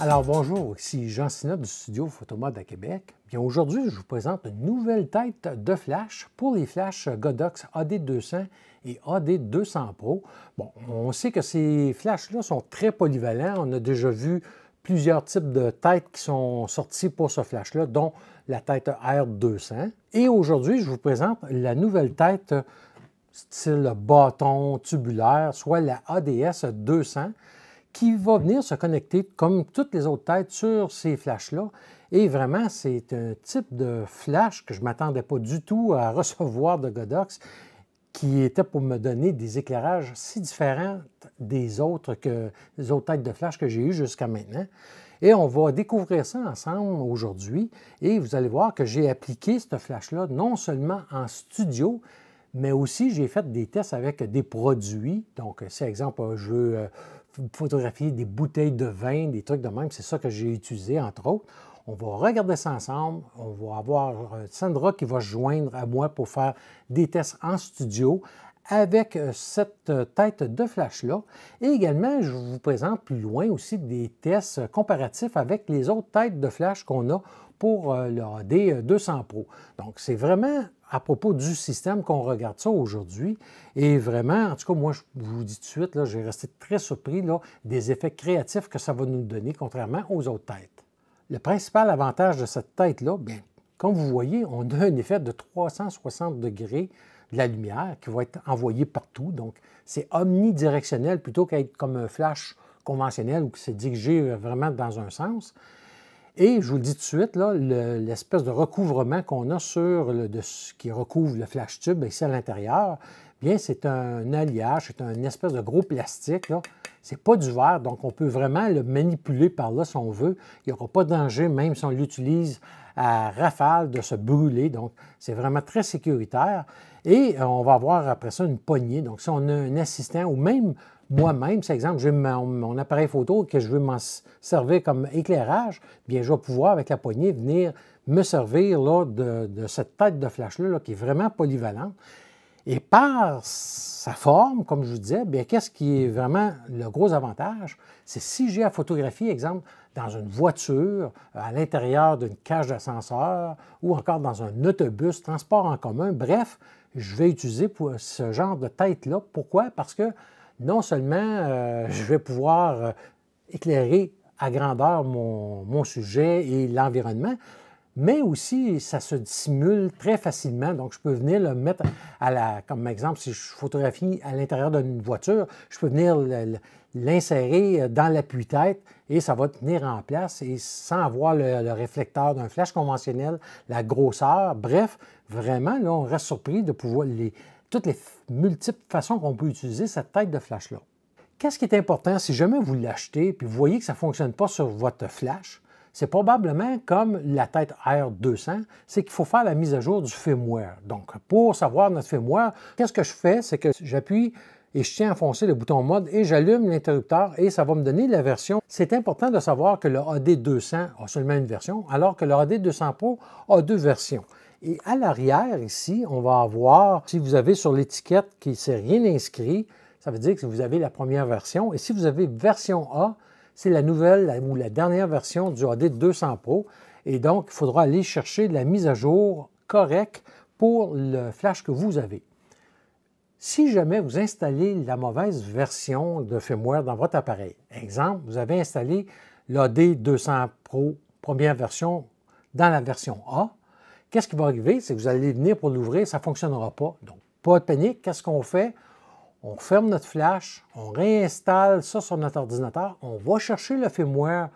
Alors bonjour, ici Jean Sinot du studio Photomod à Québec. Bien aujourd'hui, je vous présente une nouvelle tête de flash pour les flashs Godox AD200 et AD200 Pro. Bon, on sait que ces flashs-là sont très polyvalents. On a déjà vu plusieurs types de têtes qui sont sortis pour ce flash-là, dont la tête R200. Et aujourd'hui, je vous présente la nouvelle tête style bâton tubulaire, soit la ADS 200, qui va venir se connecter comme toutes les autres têtes sur ces flashs-là. Et vraiment, c'est un type de flash que je ne m'attendais pas du tout à recevoir de Godox, qui était pour me donner des éclairages si différents des autres têtes de flash que j'ai eues jusqu'à maintenant. Et on va découvrir ça ensemble aujourd'hui. Et vous allez voir que j'ai appliqué ce flash-là non seulement en studio, mais aussi j'ai fait des tests avec des produits. Donc, si, exemple, je veux photographier des bouteilles de vin, des trucs de même, c'est ça que j'ai utilisé, entre autres. On va regarder ça ensemble. On va avoir Sandra qui va se joindre à moi pour faire des tests en studio avec cette tête de flash-là. Et également, je vous présente plus loin aussi des tests comparatifs avec les autres têtes de flash qu'on a pour le AD200 Pro. Donc, c'est vraiment à propos du système qu'on regarde ça aujourd'hui. Et vraiment, en tout cas, moi, je vous dis tout de suite, j'ai resté très surpris des effets créatifs que ça va nous donner, contrairement aux autres têtes. Le principal avantage de cette tête-là, bien, comme vous voyez, on a un effet de 360 degrés de la lumière qui va être envoyée partout. Donc, c'est omnidirectionnel plutôt qu'être comme un flash conventionnel où c'est dirigé vraiment dans un sens. Et je vous le dis tout de suite, l'espèce de recouvrement qu'on a sur ce qui recouvre le flash tube ici à l'intérieur, bien, c'est un alliage, c'est un espèce de gros plastique. Ce n'est pas du verre, donc on peut vraiment le manipuler par là si on veut. Il n'y aura pas de danger, même si on l'utilise à rafale, de se brûler. Donc, c'est vraiment très sécuritaire. Et on va avoir après ça une poignée. Donc, si on a un assistant ou même moi-même, par exemple, j'ai mon appareil photo que je veux m'en servir comme éclairage, bien, je vais pouvoir, avec la poignée, venir me servir de cette tête de flash-là qui est vraiment polyvalente. Et par sa forme, comme je vous disais, bien, qu'est-ce qui est vraiment le gros avantage? C'est si j'ai à photographier, exemple, dans une voiture, à l'intérieur d'une cage d'ascenseur ou encore dans un autobus, transport en commun, bref, je vais utiliser pour ce genre de tête-là. Pourquoi? Parce que non seulement je vais pouvoir éclairer à grandeur mon sujet et l'environnement, mais aussi ça se dissimule très facilement. Donc, je peux venir le mettre comme exemple, si je photographie à l'intérieur d'une voiture, je peux venir l'insérer dans l'appui-tête et ça va tenir en place et sans avoir le réflecteur d'un flash conventionnel, la grosseur. Bref, vraiment, là, on reste surpris de pouvoir toutes les multiples façons qu'on peut utiliser cette tête de flash-là. Qu'est-ce qui est important? Si jamais vous l'achetez et vous voyez que ça ne fonctionne pas sur votre flash, c'est probablement comme la tête R200, c'est qu'il faut faire la mise à jour du firmware. Donc, pour savoir notre firmware, qu'est-ce que je fais? C'est que j'appuie et je tiens à enfoncer le bouton mode et j'allume l'interrupteur et ça va me donner la version. C'est important de savoir que le AD200 a seulement une version, alors que le AD200 Pro a deux versions. Et à l'arrière, ici, on va avoir, si vous avez sur l'étiquette qui ne s'est rien inscrit, ça veut dire que vous avez la première version. Et si vous avez version A, c'est la nouvelle ou la dernière version du AD200 Pro. Et donc, il faudra aller chercher la mise à jour correcte pour le flash que vous avez. Si jamais vous installez la mauvaise version de firmware dans votre appareil, exemple, vous avez installé l'AD200 Pro première version dans la version A, qu'est-ce qui va arriver? C'est que vous allez venir pour l'ouvrir, ça ne fonctionnera pas. Donc, pas de panique. Qu'est-ce qu'on fait? On ferme notre flash, on réinstalle ça sur notre ordinateur, on va chercher le firmware,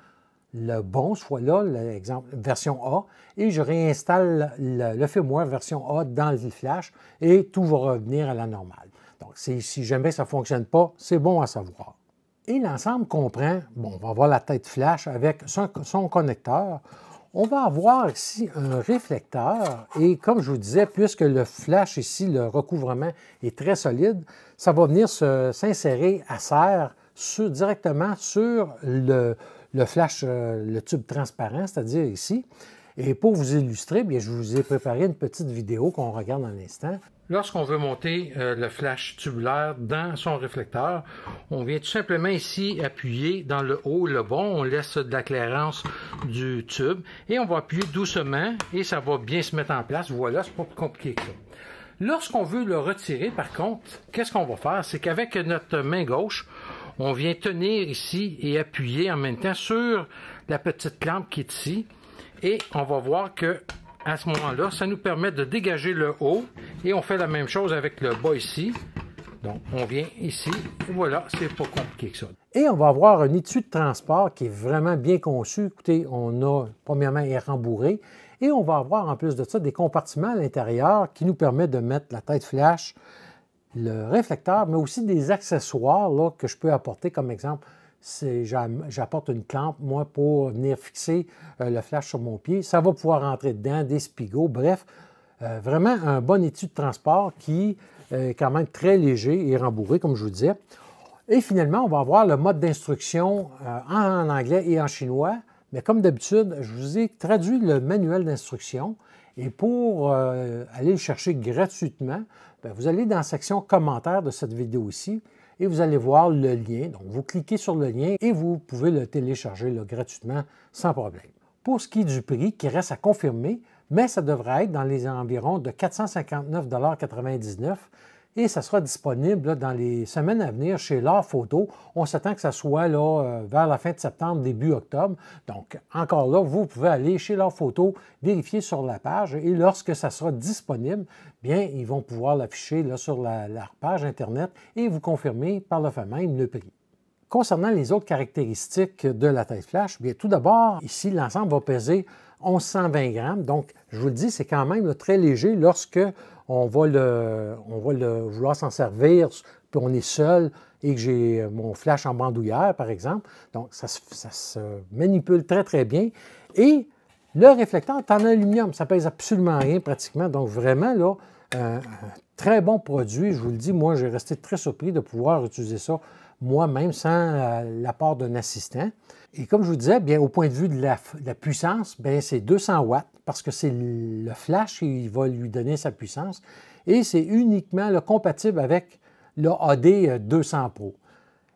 le bon, soit là, l'exemple, version A, et je réinstalle le firmware version A dans le flash et tout va revenir à la normale. Donc, si jamais ça ne fonctionne pas, c'est bon à savoir. Et l'ensemble comprend, bon, on va avoir la tête flash avec son connecteur. On va avoir ici un réflecteur et comme je vous disais, puisque le flash ici, le recouvrement est très solide, ça va venir s'insérer à serre directement sur le flash, le tube transparent, c'est-à-dire ici. Et pour vous illustrer, bien, je vous ai préparé une petite vidéo qu'on regarde un instant. Lorsqu'on veut monter le flash tubulaire dans son réflecteur, on vient tout simplement ici appuyer dans le haut, le bas, on laisse de la clairance du tube et on va appuyer doucement et ça va bien se mettre en place. Voilà, c'est pas plus compliqué que ça. Lorsqu'on veut le retirer, par contre, qu'est-ce qu'on va faire? C'est qu'avec notre main gauche, on vient tenir ici et appuyer en même temps sur la petite lampe qui est ici et on va voir que à ce moment-là, ça nous permet de dégager le haut et on fait la même chose avec le bas ici. Donc, on vient ici et voilà, c'est pas compliqué que ça. Et on va avoir un étui de transport qui est vraiment bien conçu. Écoutez, on a, premièrement, il est rembourré et on va avoir en plus de ça des compartiments à l'intérieur qui nous permettent de mettre la tête flash, le réflecteur, mais aussi des accessoires là, que je peux apporter comme exemple. J'apporte une clampe, moi, pour venir fixer le flash sur mon pied. Ça va pouvoir rentrer dedans, des spigots, bref, vraiment un bon étui de transport qui est quand même très léger et rembourré, comme je vous disais. Et finalement, on va avoir le mode d'instruction en anglais et en chinois. Mais comme d'habitude, je vous ai traduit le manuel d'instruction. Et pour aller le chercher gratuitement, bien, vous allez dans la section commentaires de cette vidéo ici. Et vous allez voir le lien. Donc, vous cliquez sur le lien et vous pouvez le télécharger là, gratuitement sans problème. Pour ce qui est du prix, qui reste à confirmer, mais ça devrait être dans les environs de 459,99 $ et ça sera disponible là, dans les semaines à venir chez L'Art Photo. On s'attend que ça soit là, vers la fin de septembre, début octobre. Donc, encore là, vous pouvez aller chez L'Art Photo, vérifier sur la page et lorsque ça sera disponible, bien, ils vont pouvoir l'afficher sur leur page Internet et vous confirmer par le fait même le prix. Concernant les autres caractéristiques de la tête flash, bien, tout d'abord, ici, l'ensemble va peser 1120 grammes. Donc, je vous le dis, c'est quand même là, très léger lorsque on va vouloir s'en servir, puis on est seul et que j'ai mon flash en bandoulière, par exemple. Donc, ça se manipule très, très bien. Et le réflecteur est en aluminium. Ça ne pèse absolument rien, pratiquement. Donc, vraiment, là, un très bon produit. Je vous le dis, moi, j'ai resté très surpris de pouvoir utiliser ça moi-même sans l'apport d'un assistant. Et comme je vous disais, bien, au point de vue de la puissance, c'est 200 watts parce que c'est le flash qui va lui donner sa puissance et c'est uniquement compatible avec le AD 200 Pro.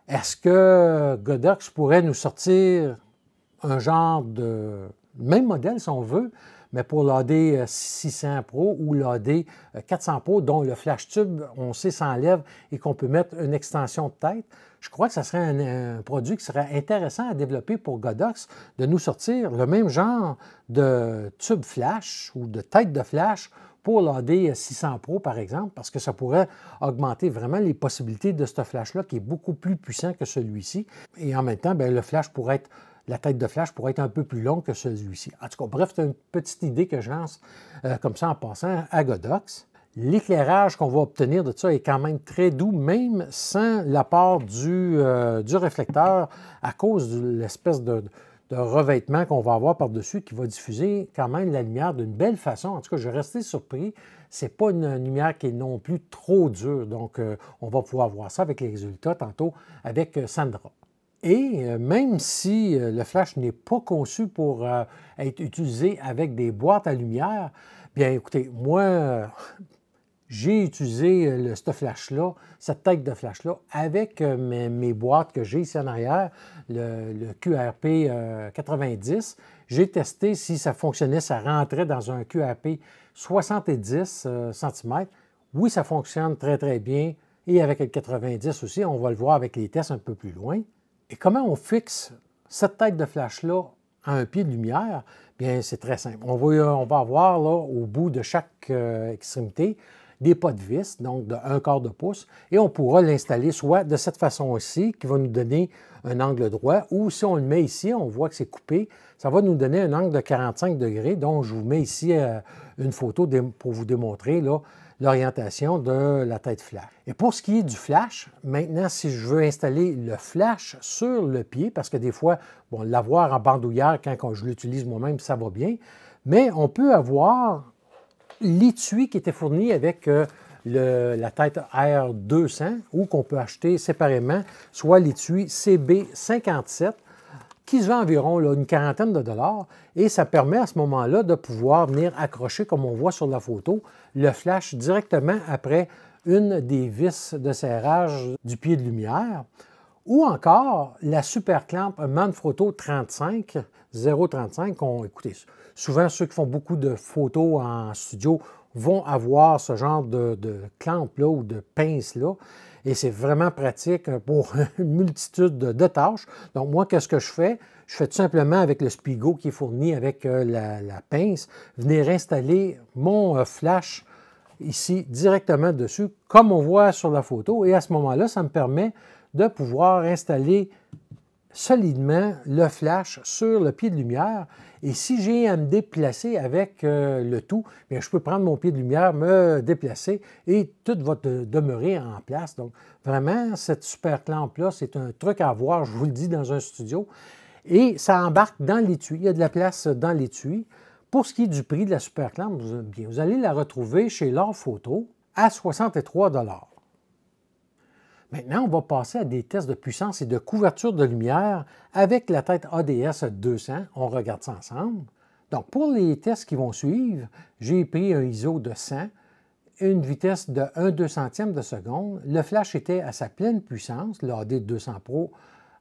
Est-ce que Godox pourrait nous sortir un genre de même modèle si on veut, mais pour l'AD 600 Pro ou l'AD 400 Pro, dont le flash tube, on sait, s'enlève et qu'on peut mettre une extension de tête? Je crois que ce serait un produit qui serait intéressant à développer pour Godox, de nous sortir le même genre de tube flash ou de tête de flash pour l'AD 600 Pro, par exemple, parce que ça pourrait augmenter vraiment les possibilités de ce flash-là, qui est beaucoup plus puissant que celui-ci. Et en même temps, bien, la tête de flash pourrait être un peu plus longue que celui-ci. En tout cas, bref, c'est une petite idée que je lance comme ça en passant à Godox. L'éclairage qu'on va obtenir de ça est quand même très doux, même sans l'apport du réflecteur à cause de l'espèce de revêtement qu'on va avoir par-dessus qui va diffuser quand même la lumière d'une belle façon. En tout cas, je restais surpris. Ce n'est pas une lumière qui est non plus trop dure. Donc, on va pouvoir voir ça avec les résultats tantôt avec Sandra. Et même si le flash n'est pas conçu pour être utilisé avec des boîtes à lumière, bien écoutez, moi, j'ai utilisé ce flash-là, cette tête de flash-là, avec mes boîtes que j'ai ici en arrière, le QRP 90. J'ai testé si ça fonctionnait, ça rentrait dans un QRP 70 cm. Oui, ça fonctionne très, très bien. Et avec le 90 aussi, on va le voir avec les tests un peu plus loin. Et comment on fixe cette tête de flash-là à un pied de lumière? Bien, c'est très simple. On va avoir là, au bout de chaque extrémité, des pas de vis, donc de 1/4 de pouce, et on pourra l'installer soit de cette façon-ci, qui va nous donner un angle droit, ou si on le met ici, on voit que c'est coupé, ça va nous donner un angle de 45 degrés, donc je vous mets ici une photo pour vous démontrer là, l'orientation de la tête flash. Et pour ce qui est du flash, maintenant, si je veux installer le flash sur le pied, parce que des fois, bon, l'avoir en bandoulière quand je l'utilise moi-même, ça va bien, mais on peut avoir l'étui qui était fourni avec la tête R200 ou qu'on peut acheter séparément, soit l'étui CB57 qui se vend environ là, une quarantaine de dollars et ça permet à ce moment-là de pouvoir venir accrocher, comme on voit sur la photo, le flash directement après une des vis de serrage du pied de lumière ou encore la Super Clamp Manfrotto 35, 035. Écoutez, souvent ceux qui font beaucoup de photos en studio vont avoir ce genre de clamp-là ou de pince-là. Et c'est vraiment pratique pour une multitude de tâches. Donc moi, qu'est-ce que je fais? Je fais tout simplement avec le Spigo qui est fourni avec la pince, venir installer mon flash ici directement dessus, comme on voit sur la photo. Et à ce moment-là, ça me permet de pouvoir installer solidement le flash sur le pied de lumière. Et si j'ai à me déplacer avec le tout, bien, je peux prendre mon pied de lumière, me déplacer et tout va demeurer en place. Donc, vraiment, cette super clampe-là, c'est un truc à avoir, je vous le dis, dans un studio. Et ça embarque dans l'étui. Il y a de la place dans l'étui. Pour ce qui est du prix de la super clampe, vous allez la retrouver chez L'Or Photo à 63 $. Maintenant, on va passer à des tests de puissance et de couverture de lumière avec la tête ADS 200. On regarde ça ensemble. Donc, pour les tests qui vont suivre, j'ai pris un ISO de 100, une vitesse de 1/200 de seconde. Le flash était à sa pleine puissance, le AD 200 Pro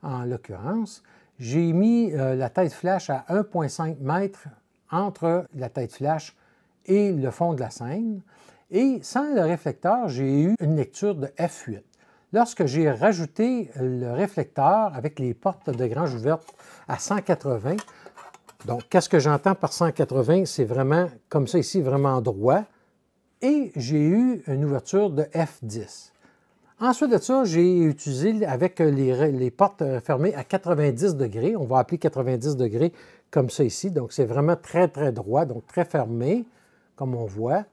en l'occurrence. J'ai mis la tête flash à 1,5 mètres entre la tête flash et le fond de la scène. Et sans le réflecteur, j'ai eu une lecture de f8. Lorsque j'ai rajouté le réflecteur avec les portes de grange ouvertes à 180, donc qu'est-ce que j'entends par 180? C'est vraiment comme ça ici, vraiment droit. Et j'ai eu une ouverture de f10. Ensuite de ça, j'ai utilisé avec les portes fermées à 90 degrés. On va appeler 90 degrés comme ça ici. Donc c'est vraiment très, très droit, donc très fermé, comme on voit.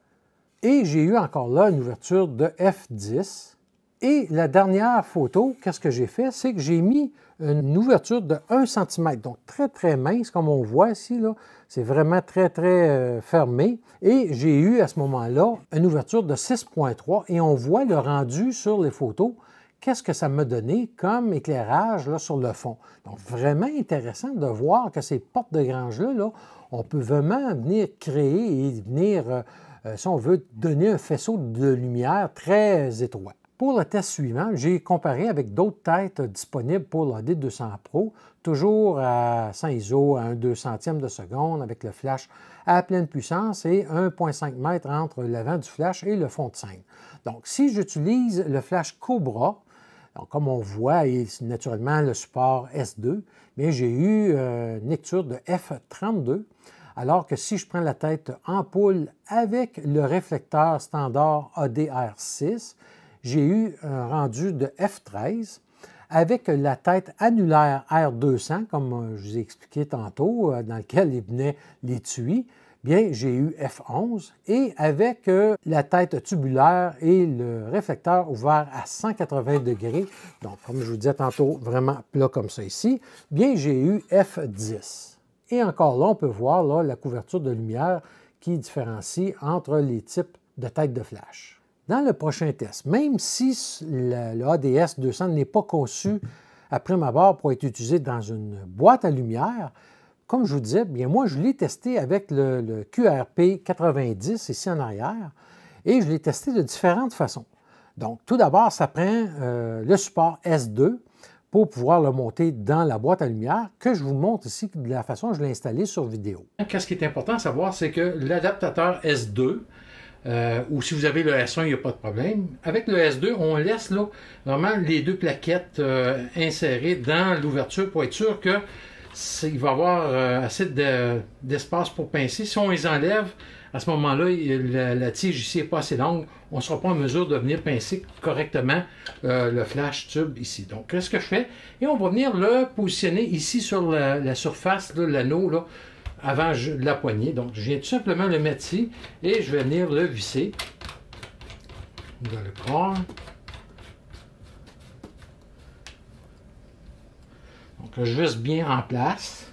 Et j'ai eu encore là une ouverture de f10. Et la dernière photo, qu'est-ce que j'ai fait? C'est que j'ai mis une ouverture de 1 cm, donc très, très mince, comme on voit ici, là. C'est vraiment très, très fermé. Et j'ai eu à ce moment-là une ouverture de 6,3 et on voit le rendu sur les photos. Qu'est-ce que ça m'a donné comme éclairage là, sur le fond? Donc, vraiment intéressant de voir que ces portes de grange-là, là, on peut vraiment venir créer et venir, si on veut, donner un faisceau de lumière très étroit. Pour le test suivant, j'ai comparé avec d'autres têtes disponibles pour l'AD 200 Pro, toujours à 100 ISO à 1/200 de seconde avec le flash à pleine puissance et 1,5 m entre l'avant du flash et le fond de scène. Donc, si j'utilise le flash Cobra, donc comme on voit, et naturellement le support S2, mais j'ai eu une lecture de F32, alors que si je prends la tête ampoule avec le réflecteur standard ADR6, j'ai eu un rendu de F13 avec la tête annulaire R200, comme je vous ai expliqué tantôt, dans lequel il venait l'étui. Bien, j'ai eu F11 et avec la tête tubulaire et le réflecteur ouvert à 180 degrés, donc comme je vous disais tantôt, vraiment plat comme ça ici, bien, j'ai eu F10. Et encore là, on peut voir là, la couverture de lumière qui différencie entre les types de têtes de flash. Dans le prochain test, même si le ADS 200 n'est pas conçu à prime abord pour être utilisé dans une boîte à lumière, comme je vous disais, bien moi je l'ai testé avec le QRP 90 ici en arrière et je l'ai testé de différentes façons. Donc tout d'abord, ça prend le support S2 pour pouvoir le monter dans la boîte à lumière que je vous montre ici de la façon dont je l'ai installé sur vidéo. Qu'est-ce qui est important à savoir, c'est que l'adaptateur S2, ou si vous avez le S1, il n'y a pas de problème. Avec le S2, on laisse là, vraiment les deux plaquettes insérées dans l'ouverture pour être sûr qu'il va y avoir assez d'espace pour pincer. Si on les enlève, à ce moment-là, la tige ici n'est pas assez longue. On ne sera pas en mesure de venir pincer correctement le flash tube ici. Donc, qu'est-ce que je fais? Et on va venir le positionner ici sur la surface, l'anneau, là, avant la poignée. Donc, je viens tout simplement le mettre ici et je vais venir le visser. Vous allez prendre. Donc, juste bien en place.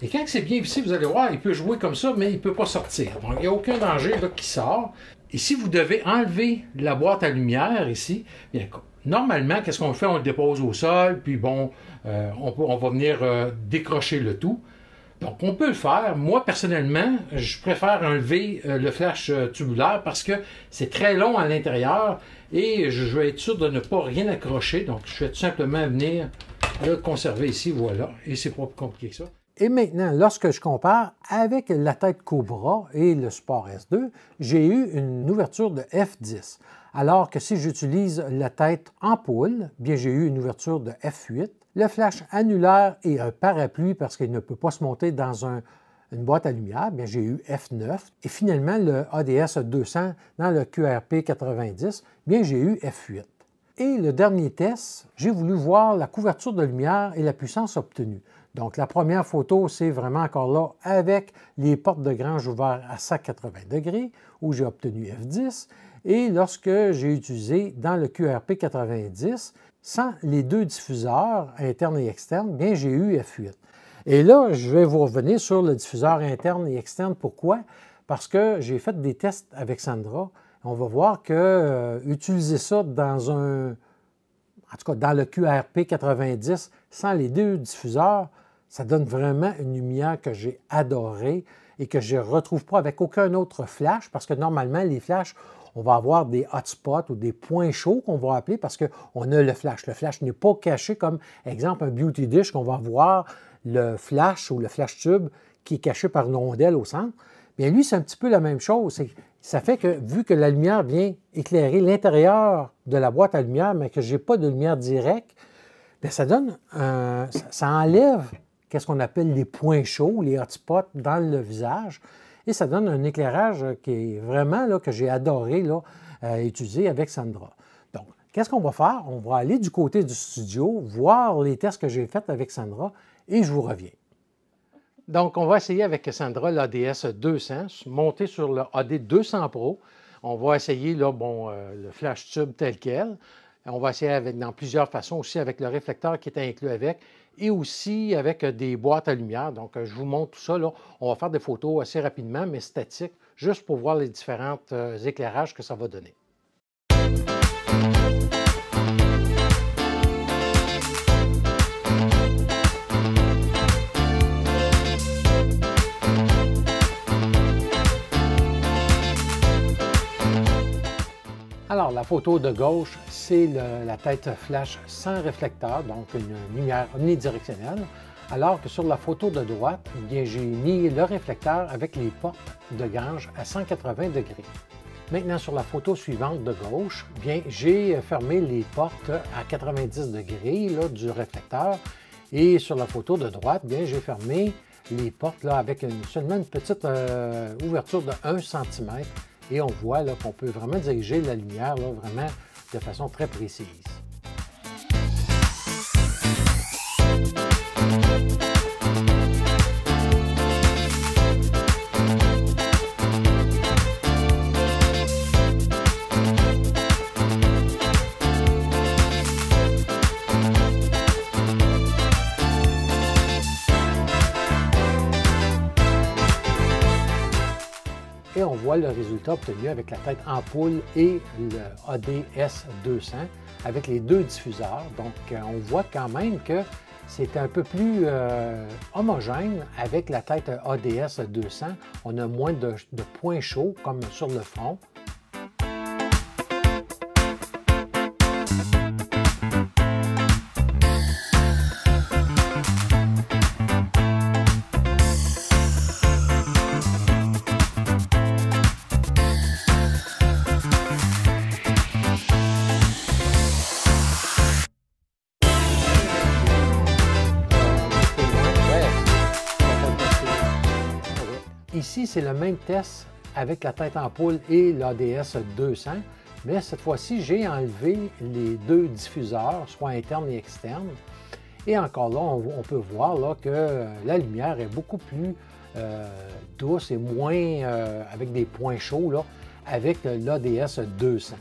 Et quand c'est bien vissé, vous allez voir, il peut jouer comme ça, mais il ne peut pas sortir. Donc, il n'y a aucun danger là, qui sort. Ici, vous devez enlever la boîte à lumière ici. Bien, normalement, qu'est-ce qu'on fait? On le dépose au sol, puis bon, on va venir décrocher le tout. Donc, on peut le faire. Moi, personnellement, je préfère enlever le flash tubulaire parce que c'est très long à l'intérieur et je vais être sûr de ne pas rien accrocher. Donc, je vais tout simplement venir le conserver ici, voilà. Et c'est pas plus compliqué que ça. Et maintenant, lorsque je compare avec la tête Cobra et le Sport S2, j'ai eu une ouverture de f10. Alors que si j'utilise la tête ampoule, bien j'ai eu une ouverture de f8. Le flash annulaire et un parapluie parce qu'il ne peut pas se monter dans une boîte à lumière, bien j'ai eu f9. Et finalement, le ADS 200 dans le QRP 90, bien j'ai eu f8. Et le dernier test, j'ai voulu voir la couverture de lumière et la puissance obtenue. Donc, la première photo, c'est vraiment encore là avec les portes de grange ouvertes à 180 degrés, où j'ai obtenu f10. Et lorsque j'ai utilisé dans le QRP 90, sans les deux diffuseurs internes et externes, bien j'ai eu f8. Et là, je vais vous revenir sur le diffuseur interne et externe. Pourquoi? Parce que j'ai fait des tests avec Sandra. On va voir que utiliser ça dans en tout cas dans le QRP 90, sans les deux diffuseurs, ça donne vraiment une lumière que j'ai adorée et que je ne retrouve pas avec aucun autre flash, parce que normalement, les flashs, on va avoir des hotspots ou des points chauds qu'on va appeler parce qu'on a le flash. Le flash n'est pas caché comme, exemple, un Beauty Dish qu'on va voir le flash ou le flash tube qui est caché par une rondelle au centre. Bien, lui, c'est un petit peu la même chose. Ça fait que, vu que la lumière vient éclairer l'intérieur de la boîte à lumière, mais que je n'ai pas de lumière directe, bien, ça donne ça enlève qu'est-ce qu'on appelle les points chauds, les hotspots dans le visage, et ça donne un éclairage qui est vraiment, là, que j'ai adoré là, utiliser avec Sandra. Donc, qu'est-ce qu'on va faire? On va aller du côté du studio, voir les tests que j'ai faits avec Sandra, et je vous reviens. Donc, on va essayer avec Sandra l'ADS 200, monter sur le AD 200 Pro. On va essayer là, le flash tube tel quel. On va essayer dans plusieurs façons, aussi avec le réflecteur qui est inclus avec, et aussi avec des boîtes à lumière. Donc, je vous montre tout ça. Là. On va faire des photos assez rapidement, mais statiques, juste pour voir les différents éclairages que ça va donner. Alors, la photo de gauche, c'est la tête flash sans réflecteur, donc une lumière omnidirectionnelle, alors que sur la photo de droite, bien, j'ai mis le réflecteur avec les portes de grange à 180 degrés. Maintenant, sur la photo suivante de gauche, bien, j'ai fermé les portes à 90 degrés là, du réflecteur, et sur la photo de droite, bien, j'ai fermé les portes là, avec seulement une petite ouverture de 1 cm. Et on voit qu'on peut vraiment diriger la lumière là, vraiment de façon très précise. Et on voit le résultat obtenu avec la tête ampoule et le ADS 200 avec les deux diffuseurs. Donc, on voit quand même que c'est un peu plus homogène avec la tête ADS 200. On a moins de points chauds comme sur le front. Ici, c'est le même test avec la tête ampoule et l'ADS 200, mais cette fois-ci, j'ai enlevé les deux diffuseurs, soit internes et externes. Et encore là, on peut voir là, que la lumière est beaucoup plus douce et moins avec des points chauds là, avec l'ADS 200.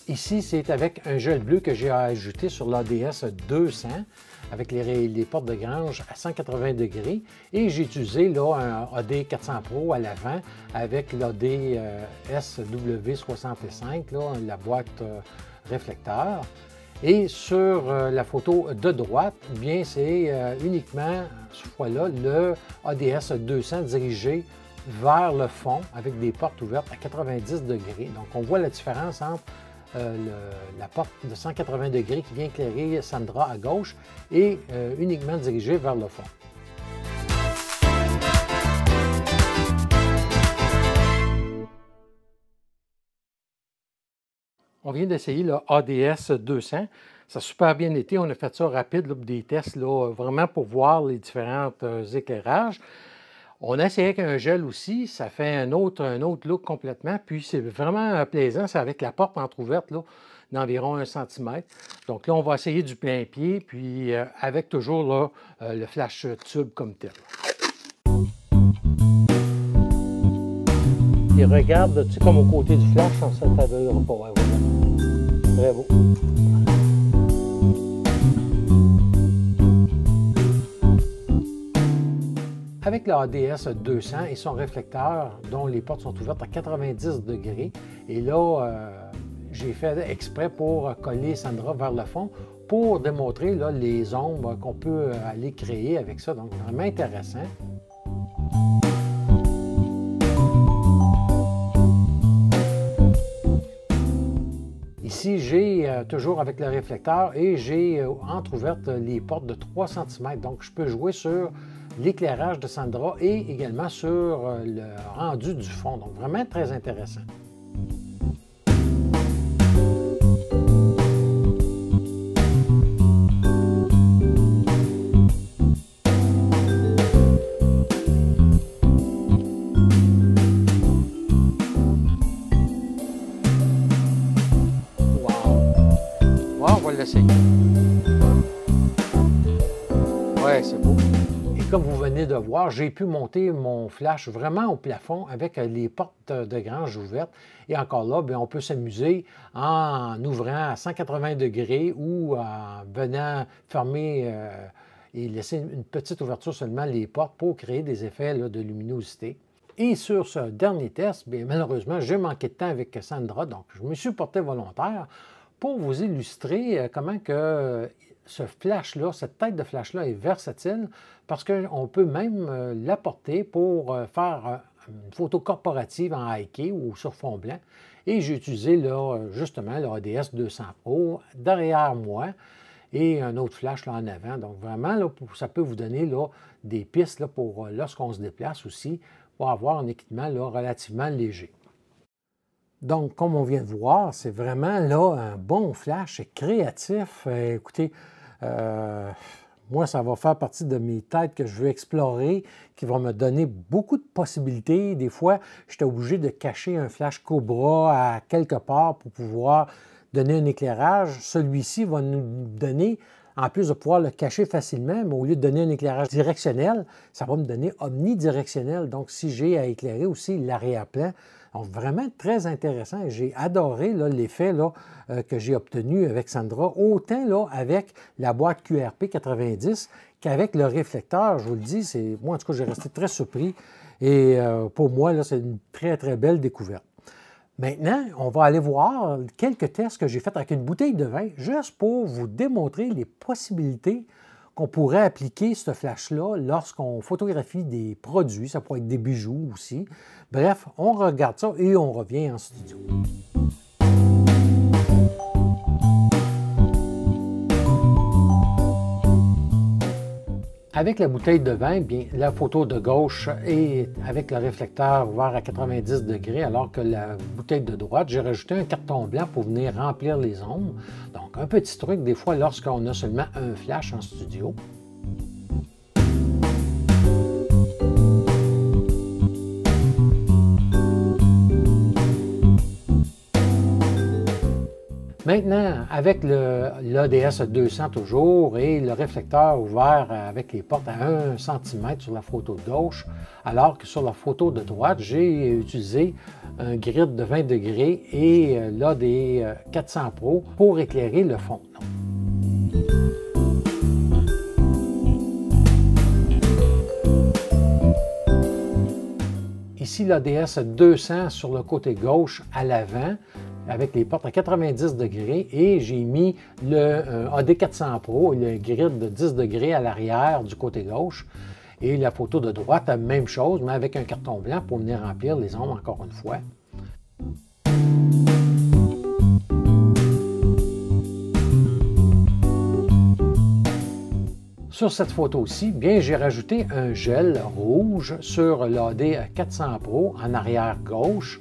Ici, c'est avec un gel bleu que j'ai ajouté sur l'ADS 200 avec les portes de grange à 180 degrés et j'ai utilisé là, un AD 400 Pro à l'avant avec l'AD SW65, là, la boîte réflecteur. Et sur la photo de droite, bien c'est uniquement, cette fois-là, le ADS 200 dirigé vers le fond avec des portes ouvertes à 90 degrés. Donc, on voit la différence entre la porte de 180 degrés qui vient éclairer Sandra à gauche et uniquement dirigée vers le fond. On vient d'essayer le ADS 200. Ça a super bien été. On a fait ça rapide, là, des tests là, vraiment pour voir les différents éclairages. On a essayé avec un gel aussi, ça fait un autre look complètement, puis c'est vraiment plaisant, c'est avec la porte entrouverte d'environ 1 cm. Donc là, on va essayer du plein pied, puis avec toujours là, le flash tube comme tel. Et regarde, tu sais, comme au côté du flash, ça ne t'aveuglera pas. Ouais, voilà. Très beau. Avec le ADS 200 et son réflecteur, dont les portes sont ouvertes à 90 degrés, et là, j'ai fait exprès pour coller Sandra vers le fond pour démontrer là, les ombres qu'on peut aller créer avec ça. Donc, vraiment intéressant. Ici, j'ai toujours avec le réflecteur et j'ai entrouverte les portes de 3 cm. Donc, je peux jouer sur l'éclairage de Sandra et également sur le rendu du fond. Donc, vraiment très intéressant. Wow! Wow, on va l'essayer. Ouais, c'est beau. Comme vous venez de voir, j'ai pu monter mon flash vraiment au plafond avec les portes de grange ouvertes. Et encore là, bien, on peut s'amuser en ouvrant à 180 degrés ou en venant fermer et laisser une petite ouverture seulement les portes pour créer des effets là, de luminosité. Et sur ce dernier test, bien, malheureusement, j'ai manqué de temps avec Sandra, donc je me suis porté volontaire pour vous illustrer comment que ce flash-là, cette tête de flash-là est versatile parce qu'on peut même l'apporter pour faire une photo corporative en high-key ou sur fond blanc. Et j'ai utilisé là, justement le ADS 200 Pro derrière moi et un autre flash là, en avant. Donc vraiment, là, ça peut vous donner là, des pistes là, pour lorsqu'on se déplace aussi, pour avoir un équipement là, relativement léger. Donc, comme on vient de voir, c'est vraiment là un bon flash créatif. Écoutez, moi, ça va faire partie de mes têtes que je veux explorer, qui vont me donner beaucoup de possibilités. Des fois, j'étais obligé de cacher un flash Cobra à quelque part pour pouvoir donner un éclairage. Celui-ci va nous donner, en plus de pouvoir le cacher facilement, mais au lieu de donner un éclairage directionnel, ça va me donner omnidirectionnel. Donc, si j'ai à éclairer aussi l'arrière-plan, donc, vraiment très intéressant. J'ai adoré l'effet que j'ai obtenu avec Sandra, autant là, avec la boîte QRP 90 qu'avec le réflecteur. Je vous le dis, moi, en tout cas, j'ai resté très surpris. Et pour moi, c'est une très, très belle découverte. Maintenant, on va aller voir quelques tests que j'ai faits avec une bouteille de vin, juste pour vous démontrer les possibilités qu'on pourrait appliquer ce flash-là lorsqu'on photographie des produits. Ça pourrait être des bijoux aussi. Bref, on regarde ça et on revient en studio. Avec la bouteille de vin, bien, la photo de gauche est avec le réflecteur ouvert à 90 degrés, alors que la bouteille de droite, j'ai rajouté un carton blanc pour venir remplir les ombres. Donc, un petit truc, des fois, lorsqu'on a seulement un flash en studio. Maintenant, avec l'ADS 200 toujours et le réflecteur ouvert avec les portes à 1 cm sur la photo de gauche, alors que sur la photo de droite, j'ai utilisé un grid de 20 degrés et l'AD 400 Pro pour éclairer le fond. Ici, l'ADS 200 sur le côté gauche à l'avant, avec les portes à 90 degrés, et j'ai mis le AD 400 Pro, le grid de 10 degrés à l'arrière du côté gauche. Et la photo de droite, la même chose, mais avec un carton blanc pour venir remplir les ombres encore une fois. Sur cette photo-ci, bien, j'ai rajouté un gel rouge sur l'AD 400 Pro en arrière gauche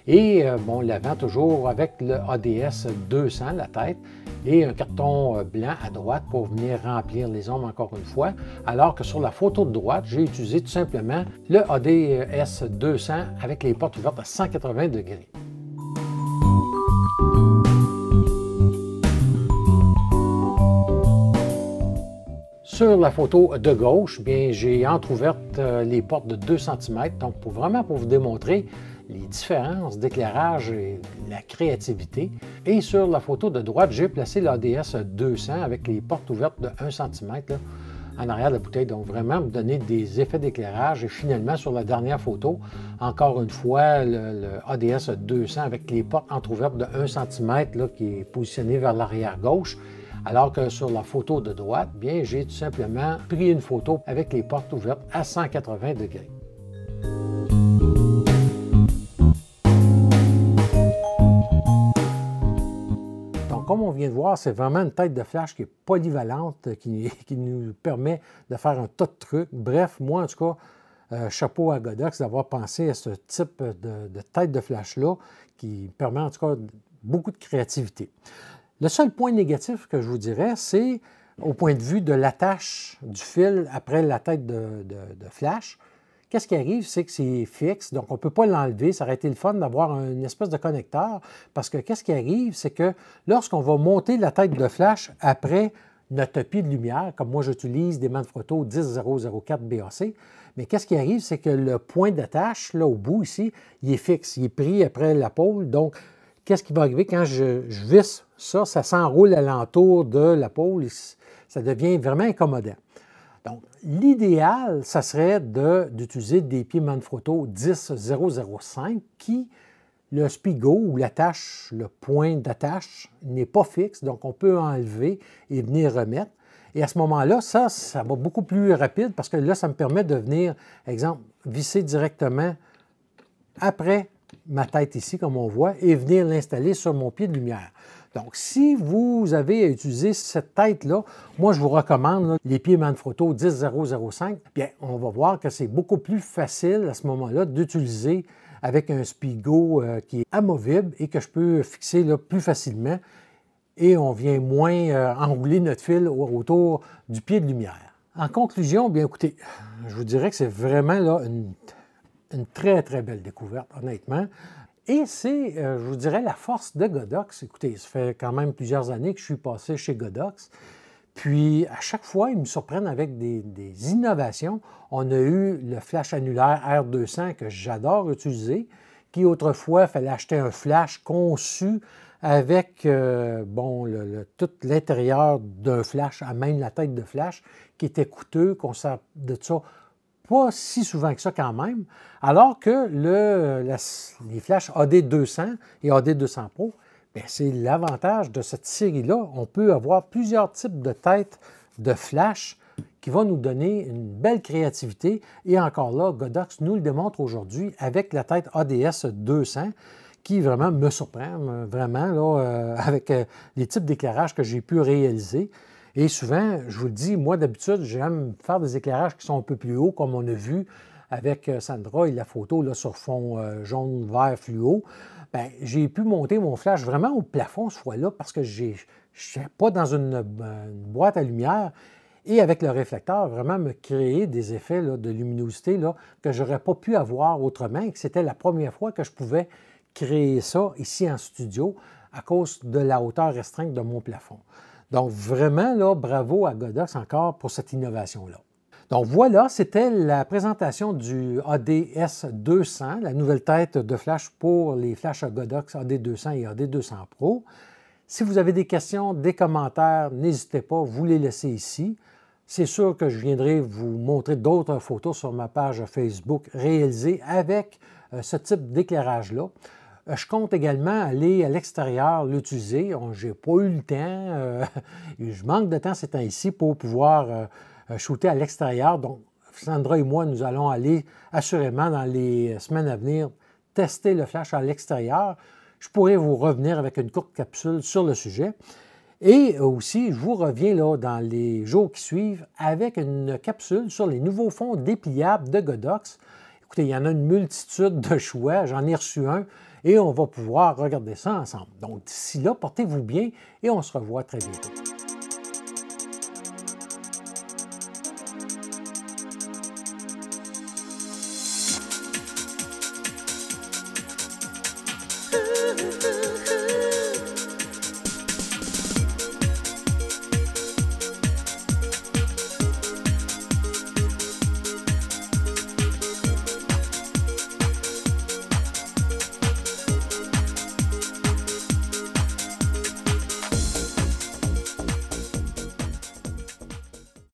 et bon, l'avant toujours avec le ADS 200, la tête, et un carton blanc à droite pour venir remplir les ombres encore une fois, alors que sur la photo de droite, j'ai utilisé tout simplement le ADS 200 avec les portes ouvertes à 180 degrés. Sur la photo de gauche, bien, j'ai entrouverte les portes de 2 cm, donc vraiment pour vous démontrer les différences d'éclairage et la créativité. Et sur la photo de droite, j'ai placé l'ADS 200 avec les portes ouvertes de 1 cm là, en arrière de la bouteille, donc vraiment me donner des effets d'éclairage. Et finalement, sur la dernière photo, encore une fois, le ADS 200 avec les portes entrouvertes de 1 cm là, qui est positionné vers l'arrière gauche. Alors que sur la photo de droite, bien, j'ai tout simplement pris une photo avec les portes ouvertes à 180 degrés. Donc, comme on vient de voir, c'est vraiment une tête de flash qui est polyvalente, qui nous permet de faire un tas de trucs. Bref, moi, en tout cas, chapeau à Godox d'avoir pensé à ce type de tête de flash-là qui permet en tout cas beaucoup de créativité. Le seul point négatif que je vous dirais, c'est au point de vue de l'attache du fil après la tête de flash. Qu'est-ce qui arrive, c'est que c'est fixe, donc on ne peut pas l'enlever. Ça aurait été le fun d'avoir une espèce de connecteur, parce que qu'est-ce qui arrive, c'est que lorsqu'on va monter la tête de flash après notre tapis de lumière, comme moi j'utilise des Manfrotto 10004 BAC, mais qu'est-ce qui arrive, c'est que le point d'attache, là au bout ici, il est fixe, il est pris après la pôle, donc qu'est-ce qui va arriver quand je visse ça, ça s'enroule alentour de la pôle, ça devient vraiment incommodant. Donc, l'idéal, ça serait d'utiliser des pieds Manfrotto 10005 qui, le spigot ou l'attache, le point d'attache n'est pas fixe, donc on peut enlever et venir remettre. Et à ce moment-là, ça va beaucoup plus rapide parce que là, ça me permet de venir, exemple, visser directement après ma tête ici, comme on voit, et venir l'installer sur mon pied de lumière. Donc, si vous avez à utiliser cette tête-là, moi, je vous recommande là, les pieds Manfrotto 10005. Bien, on va voir que c'est beaucoup plus facile à ce moment-là d'utiliser avec un spigot qui est amovible et que je peux fixer là, plus facilement. Et on vient moins enrouler notre fil autour du pied de lumière. En conclusion, bien écoutez, je vous dirais que c'est vraiment là, une très, très belle découverte, honnêtement. Et c'est, je vous dirais, la force de Godox. Écoutez, ça fait quand même plusieurs années que je suis passé chez Godox. Puis, à chaque fois, ils me surprennent avec des innovations. On a eu le flash annulaire R200 que j'adore utiliser, qui autrefois, il fallait acheter un flash conçu avec bon, tout l'intérieur d'un flash, à même la tête de flash, qui était coûteux, qu'on sert de ça pas si souvent que ça quand même, alors que les flashs AD200 et AD200 Pro, c'est l'avantage de cette série-là. On peut avoir plusieurs types de têtes de flash qui vont nous donner une belle créativité. Et encore là, Godox nous le démontre aujourd'hui avec la tête ADS 200 qui vraiment me surprend, vraiment, là, avec les types d'éclairage que j'ai pu réaliser. Et souvent, je vous le dis, moi d'habitude, j'aime faire des éclairages qui sont un peu plus hauts, comme on a vu avec Sandra et la photo là, sur fond jaune, vert, fluo. Bien, j'ai pu monter mon flash vraiment au plafond ce fois-là parce que je n'étais pas dans une boîte à lumière. Et avec le réflecteur, vraiment me créer des effets là, de luminosité là, que je n'aurais pas pu avoir autrement et que c'était la première fois que je pouvais créer ça ici en studio à cause de la hauteur restreinte de mon plafond. Donc vraiment, là, bravo à Godox encore pour cette innovation-là. Donc voilà, c'était la présentation du AD-S200, la nouvelle tête de flash pour les flashs Godox AD200 et AD200 Pro. Si vous avez des questions, des commentaires, n'hésitez pas, vous les laissez ici. C'est sûr que je viendrai vous montrer d'autres photos sur ma page Facebook réalisées avec ce type d'éclairage-là. Je compte également aller à l'extérieur l'utiliser. Je n'ai pas eu le temps. Je manque de temps ces temps-ci pour pouvoir shooter à l'extérieur. Donc, Sandra et moi, nous allons aller assurément dans les semaines à venir tester le flash à l'extérieur. Je pourrais vous revenir avec une courte capsule sur le sujet. Et aussi, je vous reviens là, dans les jours qui suivent avec une capsule sur les nouveaux fonds dépliables de Godox. Écoutez, il y en a une multitude de choix. J'en ai reçu un et on va pouvoir regarder ça ensemble. Donc, d'ici là, portez-vous bien et on se revoit très bientôt.